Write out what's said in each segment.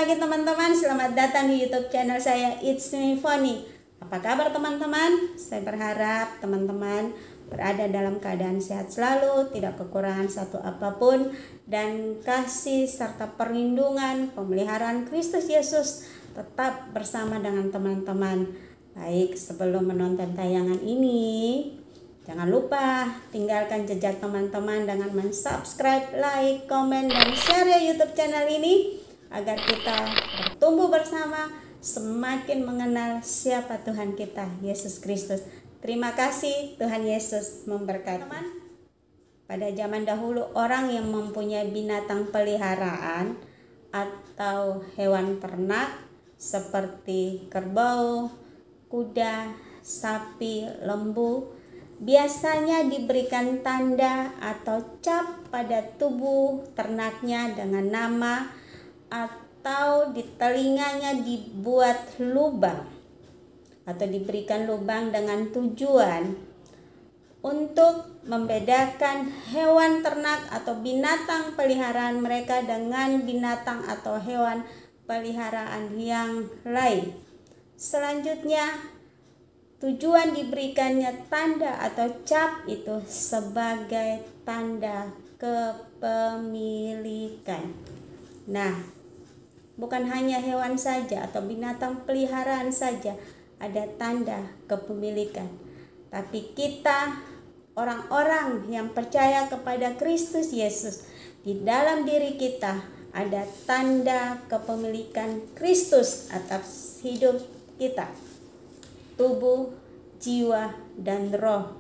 pagi teman-teman, selamat datang di YouTube channel saya It's Me Foni. Apa kabar teman-teman? Saya berharap teman-teman berada dalam keadaan sehat selalu, tidak kekurangan satu apapun, dan kasih serta perlindungan pemeliharaan Kristus Yesus tetap bersama dengan teman-teman. Baik, sebelum menonton tayangan ini, jangan lupa tinggalkan jejak teman-teman dengan mensubscribe, like, komen, dan share ya YouTube channel ini agar kita bertumbuh bersama, semakin mengenal siapa Tuhan kita, Yesus Kristus. Terima kasih, Tuhan Yesus memberkati. Teman, pada zaman dahulu orang yang mempunyai binatang peliharaan atau hewan ternak seperti kerbau, kuda, sapi, lembu biasanya diberikan tanda atau cap pada tubuh ternaknya dengan nama, atau di telinganya dibuat lubang atau diberikan lubang dengan tujuan untuk membedakan hewan ternak atau binatang peliharaan mereka dengan binatang atau hewan peliharaan yang lain. Selanjutnya, tujuan diberikannya tanda atau cap itu sebagai tanda kepemilikan. Nah, bukan hanya hewan saja atau binatang peliharaan saja ada tanda kepemilikan, tapi kita orang-orang yang percaya kepada Kristus Yesus, di dalam diri kita ada tanda kepemilikan Kristus atas hidup kita, tubuh, jiwa, dan roh,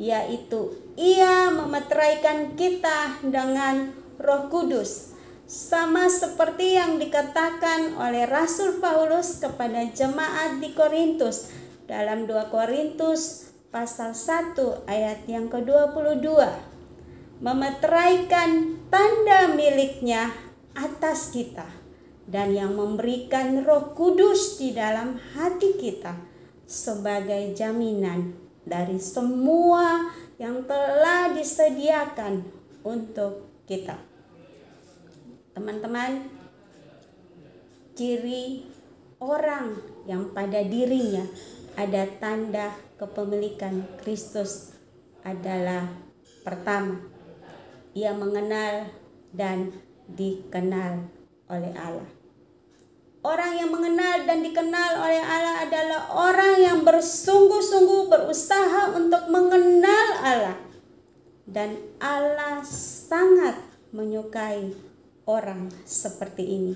yaitu Ia memeteraikan kita dengan Roh Kudus, sama seperti yang dikatakan oleh Rasul Paulus kepada jemaat di Korintus dalam 2 Korintus pasal 1 ayat yang ke-22, memeteraikan tanda miliknya atas kita, dan yang memberikan Roh Kudus di dalam hati kita sebagai jaminan dari semua yang telah disediakan untuk kita. Teman-teman, ciri orang yang pada dirinya ada tanda kepemilikan Kristus adalah: pertama, ia mengenal dan dikenal oleh Allah. Orang yang mengenal dan dikenal oleh Allah adalah orang yang bersungguh-sungguh berusaha untuk mengenal Allah, dan Allah sangat menyukai orang seperti ini,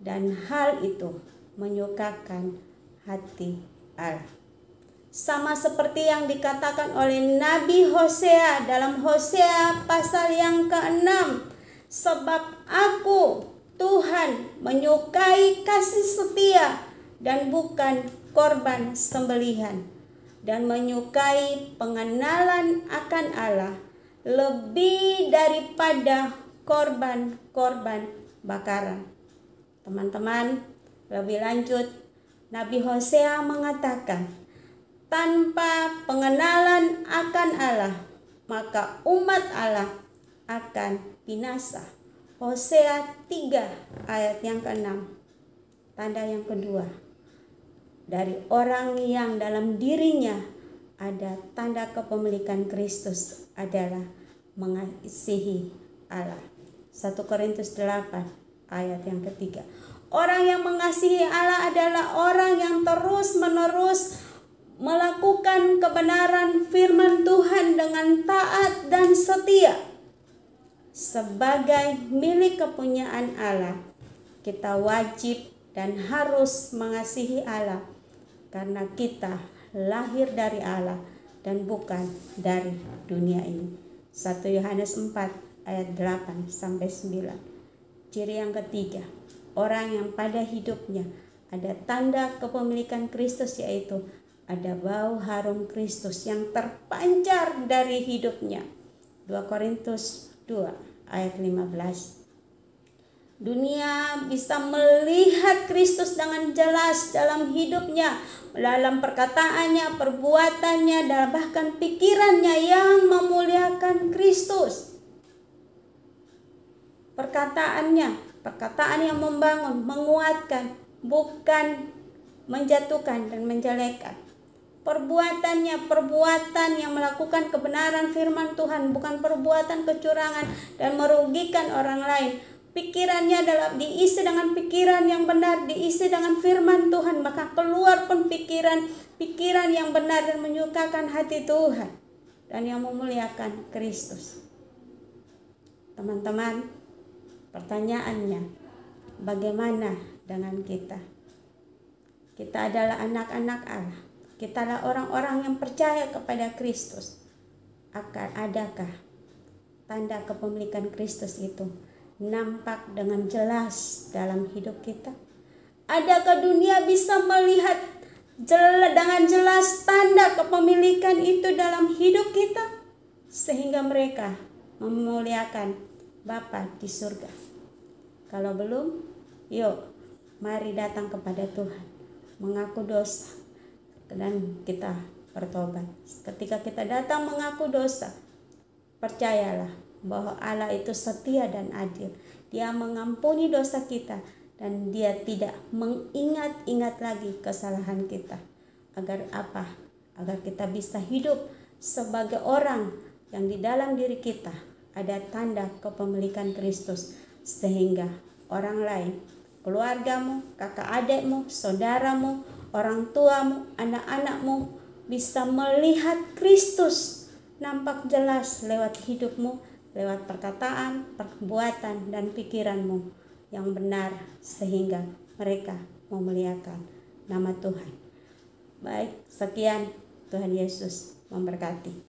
dan hal itu menyukakan hati Allah. Sama seperti yang dikatakan oleh Nabi Hosea dalam Hosea pasal yang ke-6, sebab aku Tuhan menyukai kasih setia dan bukan korban sembelihan, dan menyukai pengenalan akan Allah lebih daripada korban-korban bakaran. Teman-teman, lebih lanjut, Nabi Hosea mengatakan, tanpa pengenalan akan Allah, maka umat Allah akan binasa. Hosea 3 ayat yang ke-6. Tanda yang kedua dari orang yang dalam dirinya ada tanda kepemilikan Kristus adalah mengasihi Allah. 1 Korintus 8 ayat yang ketiga. Orang yang mengasihi Allah adalah orang yang terus-menerus melakukan kebenaran firman Tuhan dengan taat dan setia. Sebagai milik kepunyaan Allah, kita wajib dan harus mengasihi Allah karena kita lahir dari Allah dan bukan dari dunia ini. 1 Yohanes 4 ayat 8 sampai 9. Ciri yang ketiga, orang yang pada hidupnya ada tanda kepemilikan Kristus, yaitu ada bau harum Kristus yang terpancar dari hidupnya. 2 Korintus 2 ayat 15. Dunia bisa melihat Kristus dengan jelas dalam hidupnya, dalam perkataannya, perbuatannya, dan bahkan pikirannya yang memuliakan Kristus. Perkataannya, perkataan yang membangun, menguatkan, bukan menjatuhkan dan menjelekkan. Perbuatannya perbuatan yang melakukan kebenaran firman Tuhan, bukan perbuatan kecurangan dan merugikan orang lain. Pikirannya adalah diisi dengan pikiran yang benar, diisi dengan firman Tuhan, maka keluar pun pikiran yang benar dan menyukakan hati Tuhan dan yang memuliakan Kristus. Teman-teman, pertanyaannya, bagaimana dengan kita? Kita adalah anak-anak Allah. Kita adalah orang-orang yang percaya kepada Kristus. Adakah tanda kepemilikan Kristus itu nampak dengan jelas dalam hidup kita? Adakah dunia bisa melihat dengan jelas tanda kepemilikan itu dalam hidup kita, sehingga mereka memuliakan Bapa di surga? Kalau belum, yuk mari datang kepada Tuhan, mengaku dosa, dan kita bertobat. Ketika kita datang mengaku dosa, percayalah bahwa Allah itu setia dan adil. Dia mengampuni dosa kita dan Dia tidak mengingat-ingat lagi kesalahan kita. Agar apa? Agar kita bisa hidup sebagai orang yang di dalam diri kita ada tanda kepemilikan Kristus, sehingga orang lain, keluargamu, kakak adikmu, saudaramu, orang tuamu, anak-anakmu bisa melihat Kristus nampak jelas lewat hidupmu, lewat perkataan, perbuatan, dan pikiranmu yang benar, sehingga mereka memuliakan nama Tuhan. Baik, sekian. Tuhan Yesus memberkati.